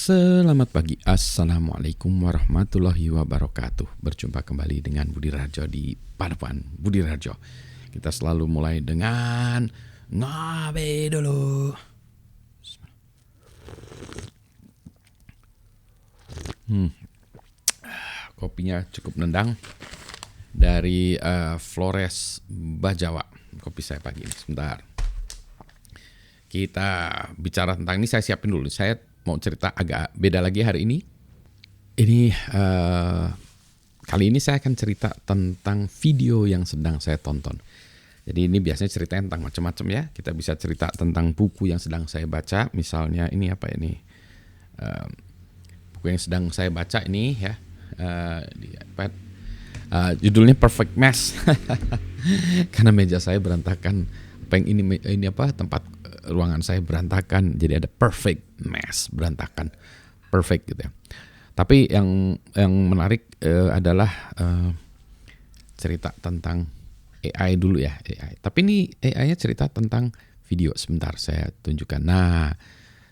Selamat pagi, Assalamualaikum warahmatullahi wabarakatuh. Berjumpa kembali dengan Budi Rajo di Padepokan Budi Rajo. Kita selalu mulai dengan ngopi dulu. Kopinya cukup nendang dari Flores Bajawa. Kopi saya pagi ini, sebentar. Kita bicara tentang ini, saya siapin dulu. Saya mau cerita agak beda lagi hari ini. Ini kali ini saya akan cerita tentang video yang sedang saya tonton. Jadi ini biasanya ceritanya tentang macam-macam ya. Kita bisa cerita tentang buku yang sedang saya baca. Misalnya ini apa ini? Buku yang sedang saya baca ini ya. Di iPad. Judulnya Perfect Mess. Karena meja saya berantakan. Ini apa? Tempat ruangan saya berantakan, jadi ada perfect mess, berantakan, perfect gitu ya. Tapi yang menarik adalah cerita tentang AI dulu ya, AI. Tapi ini AI-nya cerita tentang video. Sebentar saya tunjukkan. Nah,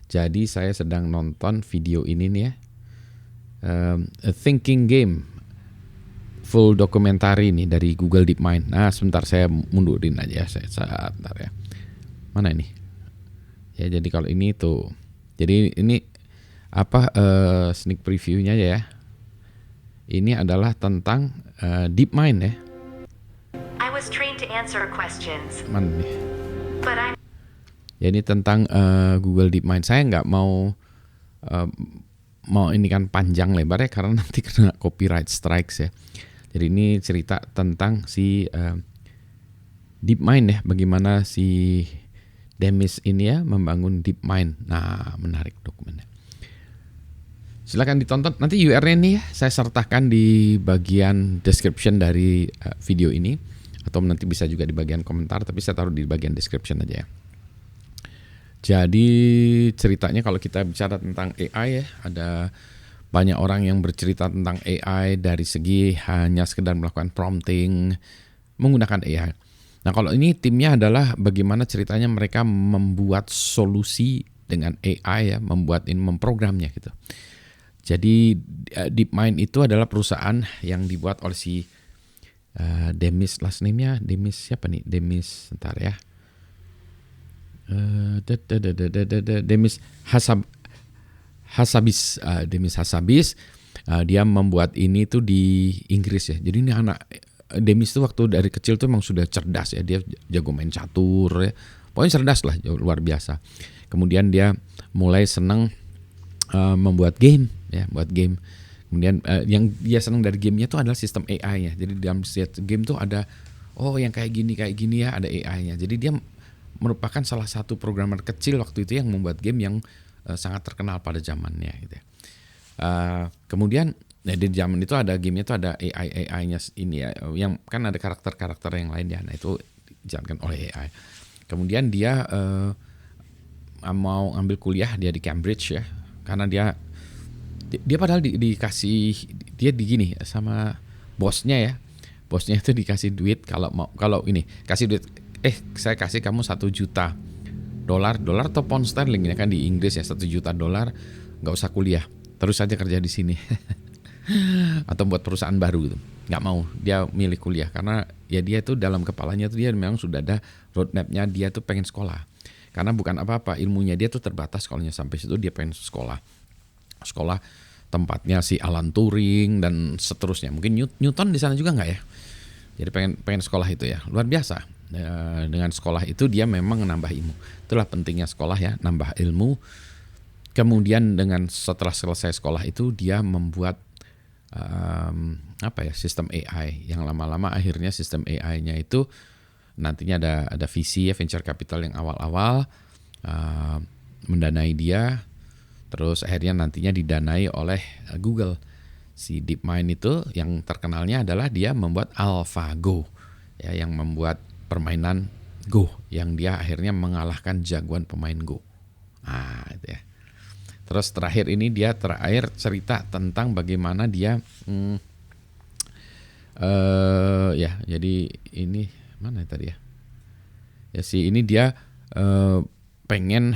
jadi saya sedang nonton video ini nih ya, A Thinking Game, full dokumentari nih dari Google DeepMind. Nah, sebentar saya mundurin aja, sebentar ya. Mana ini? Ya, jadi kalau ini tuh, jadi ini apa sneak previewnya ya. Ini adalah tentang DeepMind ya. I was trained to answer questions. Mana nih? But I'm Ya, ini tentang Google DeepMind. Saya nggak mau ini kan panjang lebar ya, karena nanti kena copyright strikes ya. Jadi ini cerita tentang si DeepMind ya, bagaimana si Demis ini ya membangun DeepMind. Nah, menarik dokumennya. Silakan ditonton. Nanti URL-nya nih ya saya sertakan di bagian description dari video ini, atau nanti bisa juga di bagian komentar, tapi saya taruh di bagian description aja ya. Jadi ceritanya kalau kita bicara tentang AI ya, ada banyak orang yang bercerita tentang AI dari segi hanya sekedar melakukan prompting menggunakan AI. Nah, kalau ini timnya adalah bagaimana ceritanya mereka membuat solusi dengan AI ya, memprogramnya gitu. Jadi DeepMind itu adalah perusahaan yang dibuat oleh si Demis, last name-nya Demis siapa nih? Demis, sebentar ya. Demis Hassabis. Dia membuat ini tuh di Inggris ya. Jadi ini anak Demis tuh waktu dari kecil tuh emang sudah cerdas ya, dia jago main catur ya, pokoknya cerdas lah, luar biasa. Kemudian dia mulai senang membuat game ya, buat game. Kemudian yang dia senang dari gamenya tuh adalah sistem AI ya. Jadi dalam setiap game tuh ada yang kayak gini ya, ada AI-nya. Jadi dia merupakan salah satu programmer kecil waktu itu yang membuat game yang sangat terkenal pada zamannya gitu ya. Kemudian di zaman itu ada gamenya itu ada AI-nya ini ya, yang kan ada karakter-karakter yang lain ya. Nah, itu dijalankan oleh AI. Kemudian dia mau ambil kuliah dia di Cambridge ya, karena dia padahal dikasih dia digini sama bosnya ya. Bosnya itu dikasih duit kalau ini kasih duit, saya kasih kamu $1 juta dolar atau pound sterling ya kan di Inggris ya, $1 juta, nggak usah kuliah, terus saja kerja di sini. Atau buat perusahaan baru gitu. Nggak mau, dia milih kuliah karena ya dia itu dalam kepalanya tuh dia memang sudah ada roadmapnya, dia tuh pengen sekolah. Karena bukan apa-apa, ilmunya dia tuh terbatas, kalau sampai situ dia pengen sekolah tempatnya si Alan Turing dan seterusnya. Mungkin Newton di sana juga nggak ya. Jadi pengen sekolah itu ya, luar biasa. Dengan sekolah itu dia memang menambah ilmu. Itulah pentingnya sekolah ya, nambah ilmu. Kemudian setelah selesai sekolah itu dia membuat sistem AI yang lama-lama akhirnya sistem AI-nya itu nantinya ada visi ya, venture capital yang awal-awal mendanai dia, terus akhirnya nantinya didanai oleh Google. Si DeepMind itu yang terkenalnya adalah dia membuat AlphaGo ya, yang membuat permainan Go yang dia akhirnya mengalahkan jagoan pemain Go. Itu ya. Terus terakhir cerita tentang bagaimana dia jadi ini mana tadi ya? Ya ini dia pengen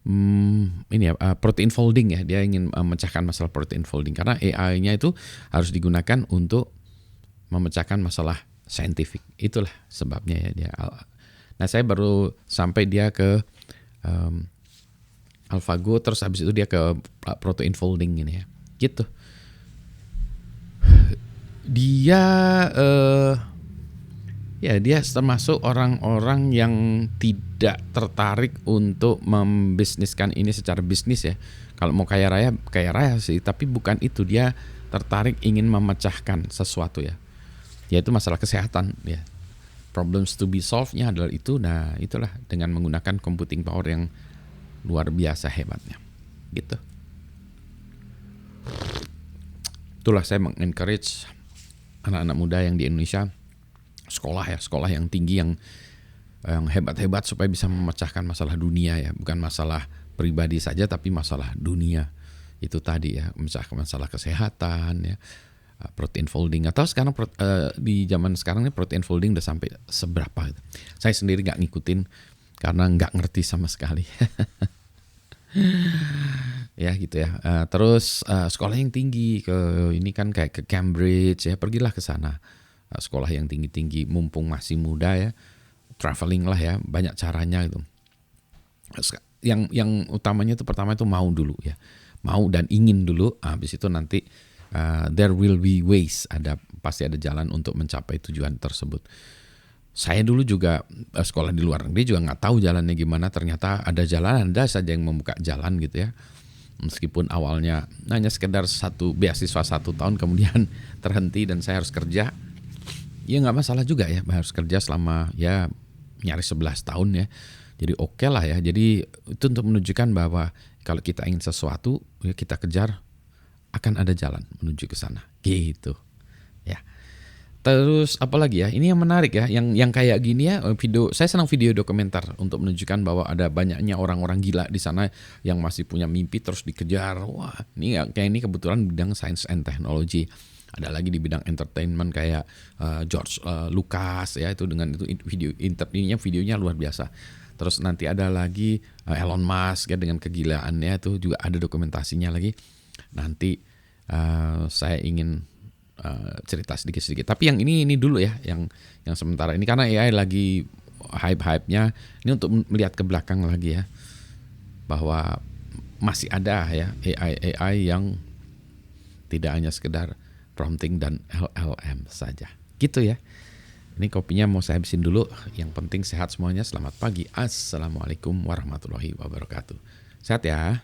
ini ya, protein folding ya. Dia ingin memecahkan masalah protein folding karena AI-nya itu harus digunakan untuk memecahkan masalah saintifik. Itulah sebabnya ya dia. Nah, saya baru sampai dia ke AlphaGo, terus habis itu dia ke protein folding ini ya. Gitu. Dia dia termasuk orang-orang yang tidak tertarik untuk membisniskan ini secara bisnis ya. Kalau mau kaya raya sih, tapi bukan itu. Dia tertarik ingin memecahkan sesuatu ya. Yaitu masalah kesehatan ya. Problems to be solved-nya adalah itu. Nah, itulah dengan menggunakan computing power yang luar biasa hebatnya. Gitu. Itulah saya mengencourage anak-anak muda yang di Indonesia sekolah yang tinggi, yang hebat-hebat supaya bisa memecahkan masalah dunia ya, bukan masalah pribadi saja tapi masalah dunia. Itu tadi ya, memecahkan masalah kesehatan ya, protein folding, atau sekarang di zaman sekarang ini protein folding udah sampai seberapa gitu. Saya sendiri nggak ngikutin karena nggak ngerti sama sekali. Ya gitu ya. Terus sekolah yang tinggi, ini kan kayak ke Cambridge ya, pergilah ke sana. Sekolah yang tinggi-tinggi mumpung masih muda ya, traveling lah ya, banyak caranya gitu. Yang utamanya itu pertama itu mau dulu ya, mau dan ingin dulu. Habis itu nanti there will be ways, pasti ada jalan untuk mencapai tujuan tersebut. Saya dulu juga sekolah di luar negeri juga nggak tahu jalannya gimana. Ternyata ada jalan, ada saja yang membuka jalan gitu ya. Meskipun awalnya hanya sekedar beasiswa 1 tahun, kemudian terhenti dan saya harus kerja. Ya nggak masalah juga ya, harus kerja selama ya nyaris 11 tahun ya. Jadi oke lah ya. Jadi itu untuk menunjukkan bahwa kalau kita ingin sesuatu ya kita kejar, akan ada jalan menuju ke sana. Gitu ya. Terus apalagi ya, ini yang menarik ya, yang kayak gini ya, saya senang video dokumenter untuk menunjukkan bahwa ada banyaknya orang-orang gila di sana yang masih punya mimpi terus dikejar. Wah, ini kayak ini kebetulan bidang science and technology. Ada lagi di bidang entertainment kayak George Lucas ya, itu dengan itu videonya luar biasa. Terus nanti ada lagi Elon Musk ya dengan kegilaannya, itu juga ada dokumentasinya lagi. Nanti saya ingin cerita sedikit-sedikit. Tapi yang ini dulu ya, yang sementara ini karena AI lagi hype-nya. Ini untuk melihat ke belakang lagi ya, bahwa masih ada ya AI yang tidak hanya sekedar prompting dan LLM saja. Gitu ya. Ini kopinya mau saya habisin dulu. Yang penting sehat semuanya. Selamat pagi. Assalamualaikum warahmatullahi wabarakatuh. Sehat ya.